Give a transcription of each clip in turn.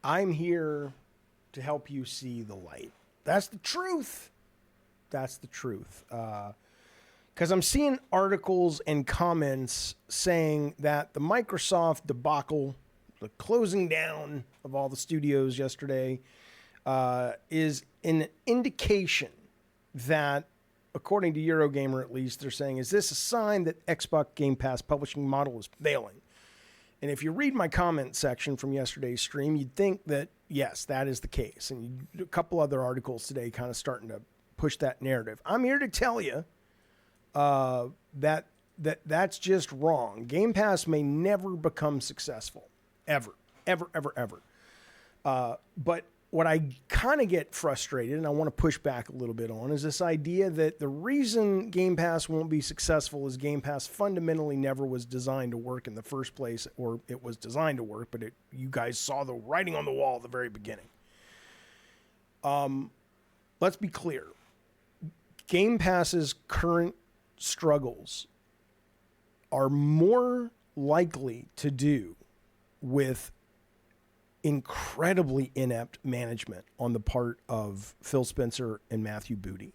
I'm here to help you see the light. That's the truth. That's the truth. Because I'm seeing articles and comments saying that the Microsoft debacle, the closing down of all the studios yesterday, is an indication that, according to Eurogamer at least, they're saying, is this a sign that Xbox Game Pass publishing model is failing? And if you read my comment section from yesterday's stream, you'd think that, yes, that is the case. And a couple other articles today kind of starting to push that narrative. I'm here to tell you that's just wrong. Game Pass may never become successful. Ever. But what I kind of get frustrated, and I want to push back a little bit on, is this idea that the reason Game Pass won't be successful is Game Pass fundamentally never was designed to work in the first place, or it was designed to work, but you guys saw the writing on the wall at the very beginning. Let's be clear. Game Pass's current struggles are more likely to do with incredibly inept management on the part of Phil Spencer and Matthew Booty.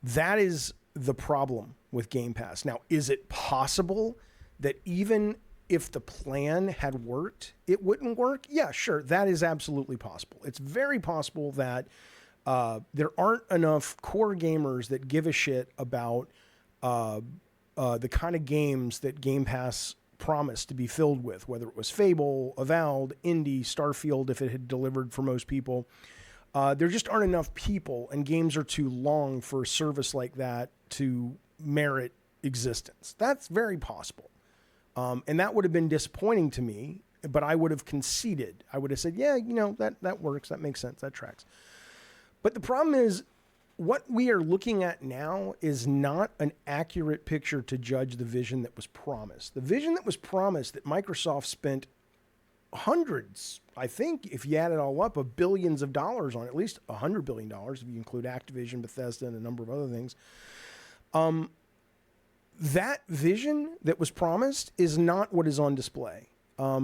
That is the problem with Game Pass. Now, is it possible that even if the plan had worked, it wouldn't work? Yeah, sure. That is absolutely possible. It's very possible that there aren't enough core gamers that give a shit about the kind of games that Game Pass promised to be filled with, whether it was Fable, Avowed, Indie, Starfield, if it had delivered for most people. There just aren't enough people, and games are too long for a service like that to merit existence. That's very possible. And that would have been disappointing to me, but I would have conceded. I would have said, yeah, that works. That makes sense. That tracks. But the problem is, what we are looking at now is not an accurate picture to judge the vision that was promised. The vision that was promised, that Microsoft spent hundreds, I think, if you add it all up, of billions of dollars on, at least $100 billion, if you include Activision, Bethesda, and a number of other things. That vision that was promised is not what is on display.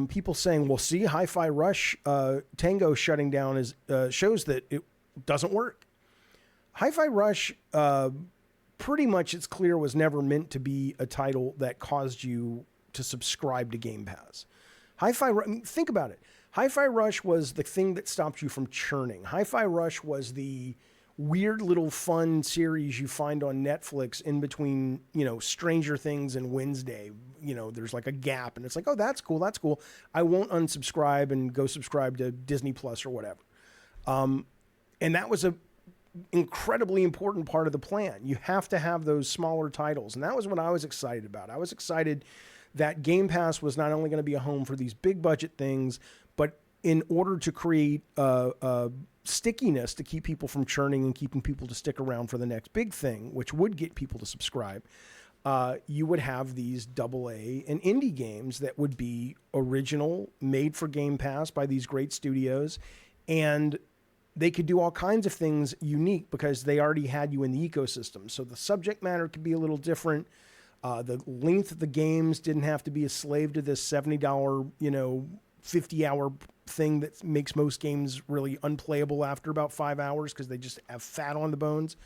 People saying, well, see, Hi-Fi Rush Tango shutting down shows that it doesn't work. Hi-Fi Rush, pretty much it's clear, was never meant to be a title that caused you to subscribe to Game Pass. Think about it. Hi-Fi Rush was the thing that stopped you from churning. Hi-Fi Rush was the weird little fun series you find on Netflix in between, Stranger Things and Wednesday. There's like a gap, and it's like, oh, that's cool. I won't unsubscribe and go subscribe to Disney Plus or whatever. And that was a incredibly important part of the plan. You have to have those smaller titles. And that was what I was excited about. I was excited that Game Pass was not only going to be a home for these big budget things, but in order to create stickiness to keep people from churning and keeping people to stick around for the next big thing, which would get people to subscribe, you would have these AA and indie games that would be original, made for Game Pass by these great studios, and they could do all kinds of things unique because they already had you in the ecosystem. So the subject matter could be a little different. The length of the games didn't have to be a slave to this $70, 50-hour thing that makes most games really unplayable after about 5 hours because they just have fat on the bones.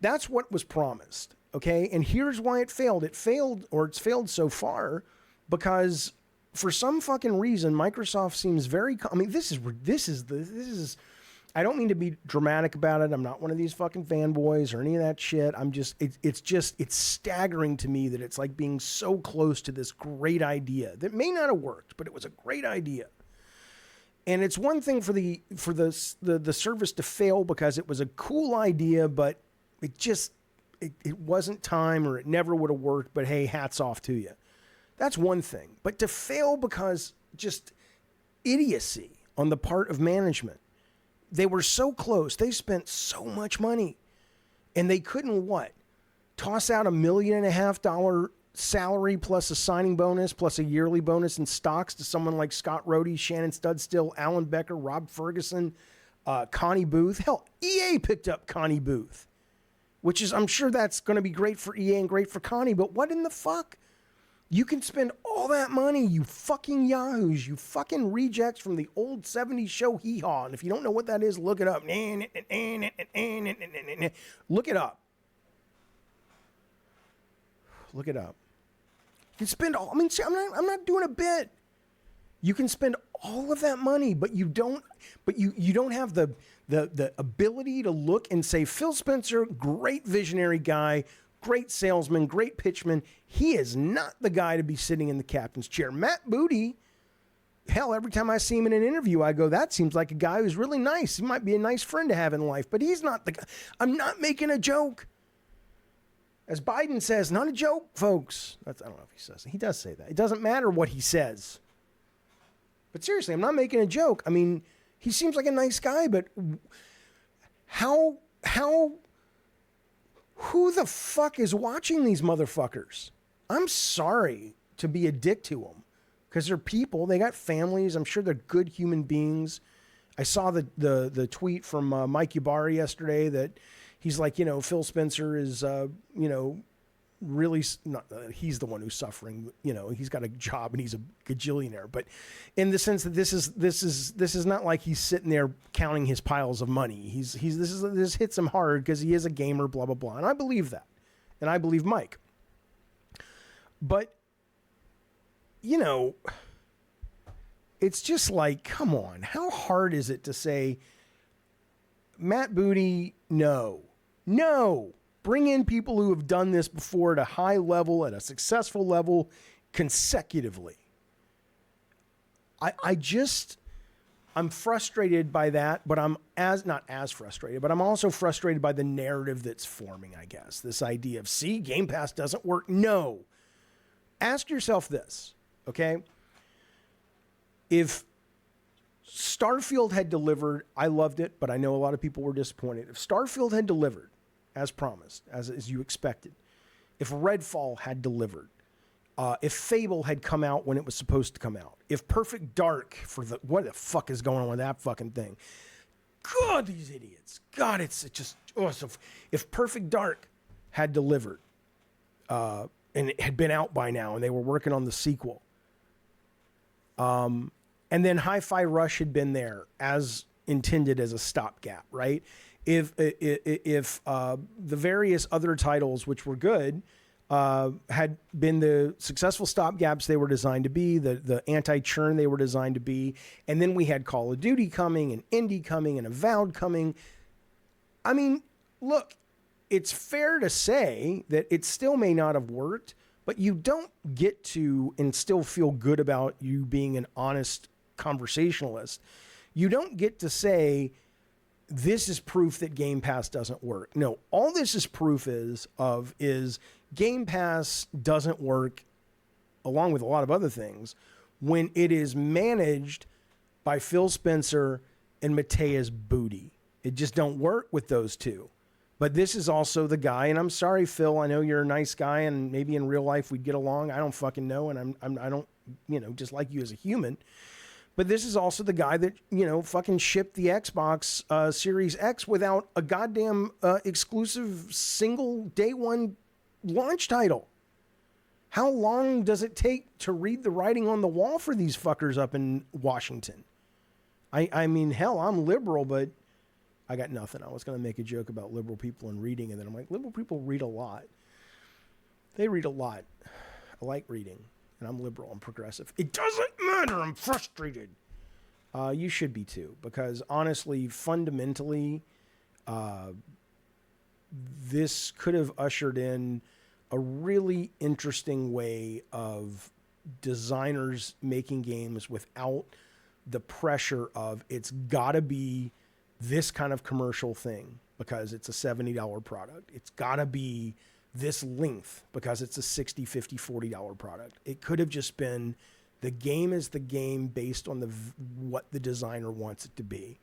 That's what was promised, okay? And here's why it failed. It's failed so far because for some fucking reason, Microsoft seems very... this is... I don't mean to be dramatic about it. I'm not one of these fucking fanboys or any of that shit. It's staggering to me that it's like being so close to this great idea that may not have worked, but it was a great idea. And it's one thing for the service to fail because it was a cool idea, but it wasn't time, or it never would have worked, but hey, hats off to you. That's one thing. But to fail because just idiocy on the part of management. They were so close. They spent so much money. And they couldn't toss out $1.5 million salary plus a signing bonus plus a yearly bonus in stocks to someone like Scott Rohde, Shannon Studstill, Alan Becker, Rob Ferguson, Connie Booth. Hell, EA picked up Connie Booth, which is, I'm sure that's going to be great for EA and great for Connie, but what in the fuck? You can spend all that money, you fucking yahoos, you fucking rejects from the old 70s show Hee Haw. And if you don't know what that is, look it up. Look it up. Look it up. You can spend all, I mean, see, I'm not doing a bit. You can spend all of that money, but you don't have the ability to look and say, Phil Spencer, great visionary guy, great salesman, great pitchman. He is not the guy to be sitting in the captain's chair. Matt Booty, hell, every time I see him in an interview, I go, that seems like a guy who's really nice. He might be a nice friend to have in life, but he's not the guy. I'm not making a joke. As Biden says, not a joke, folks. I don't know if he says it. He does say that. It doesn't matter what he says. But seriously, I'm not making a joke. I mean, he seems like a nice guy, but who the fuck is watching these motherfuckers? I'm sorry to be a dick to them because they're people. They got families. I'm sure they're good human beings. I saw the tweet from Mike Ybarra yesterday that he's like, Phil Spencer is, really not. He's the one who's suffering. He's got a job and he's a gajillionaire. But in the sense that this is not like he's sitting there counting his piles of money. This hits him hard because he is a gamer. Blah blah blah. And I believe that, and I believe Mike. But it's just like, come on, how hard is it to say, Matt Booty, no. Bring in people who have done this before at a high level, at a successful level, consecutively. I'm frustrated by that, but I'm not as frustrated, but I'm also frustrated by the narrative that's forming, I guess. This idea of, see, Game Pass doesn't work. No. Ask yourself this, okay? If Starfield had delivered, I loved it, but I know a lot of people were disappointed. If Starfield had delivered, as promised, as you expected, if Redfall had delivered, if Fable had come out when it was supposed to come out, if Perfect Dark, what the fuck is going on with that fucking thing? God, these idiots. God, it's just awesome. If Perfect Dark had delivered, and it had been out by now, and they were working on the sequel, and then Hi-Fi Rush had been there as intended as a stopgap, right? If the various other titles, which were good, had been the successful stopgaps they were designed to be, the anti-churn they were designed to be, and then we had Call of Duty coming, and Indie coming, and Avowed coming. I mean, look, it's fair to say that it still may not have worked, but you don't get to and still feel good about you being an honest conversationalist. You don't get to say, this is proof that Game Pass doesn't work. No, all this is proof is Game Pass doesn't work, along with a lot of other things, when it is managed by Phil Spencer and Mateus Booty. It just don't work with those two. But this is also the guy, and I'm sorry, Phil, I know you're a nice guy, and maybe in real life we'd get along. I don't fucking know, and I don't, dislike you as a human. But this is also the guy that, fucking shipped the Xbox Series X without a goddamn exclusive single day one launch title. How long does it take to read the writing on the wall for these fuckers up in Washington? I mean, hell, I'm liberal, but I got nothing. I was going to make a joke about liberal people and reading, and then I'm like, liberal people read a lot. They read a lot. I like reading. And I'm liberal, I'm progressive. It doesn't matter, I'm frustrated. You should be too, because honestly, fundamentally, this could have ushered in a really interesting way of designers making games without the pressure of it's gotta be this kind of commercial thing because it's a $70 product. It's gotta be this length because it's a $60, $50, $40 product. It could have just been the game is the game based on what the designer wants it to be.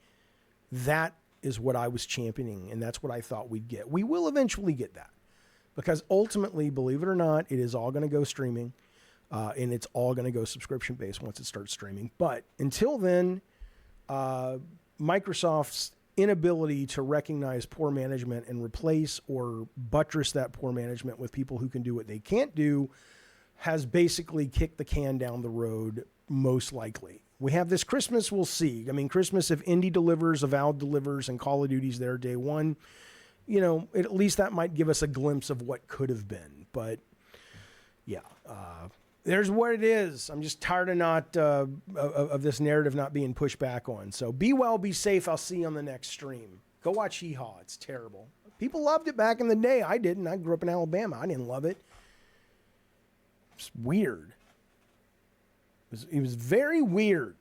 That is what I was championing, and that's what I thought we'd get. We will eventually get that because ultimately, believe it or not, it is all going to go streaming, and it's all going to go subscription-based once it starts streaming. But until then, Microsoft's inability to recognize poor management and replace or buttress that poor management with people who can do what they can't do has basically kicked the can down the road, most likely. We have this Christmas, we'll see. I mean, Christmas, if Indy delivers, Avowed delivers, and Call of Duty's there day one, you know, at least that might give us a glimpse of what could have been. But, yeah, there's what it is. I'm just tired of this narrative not being pushed back on. So be well, be safe. I'll see you on the next stream. Go watch Hee Haw. It's terrible. People loved it back in the day. I didn't. I grew up in Alabama. I didn't love it. It's weird. It was very weird.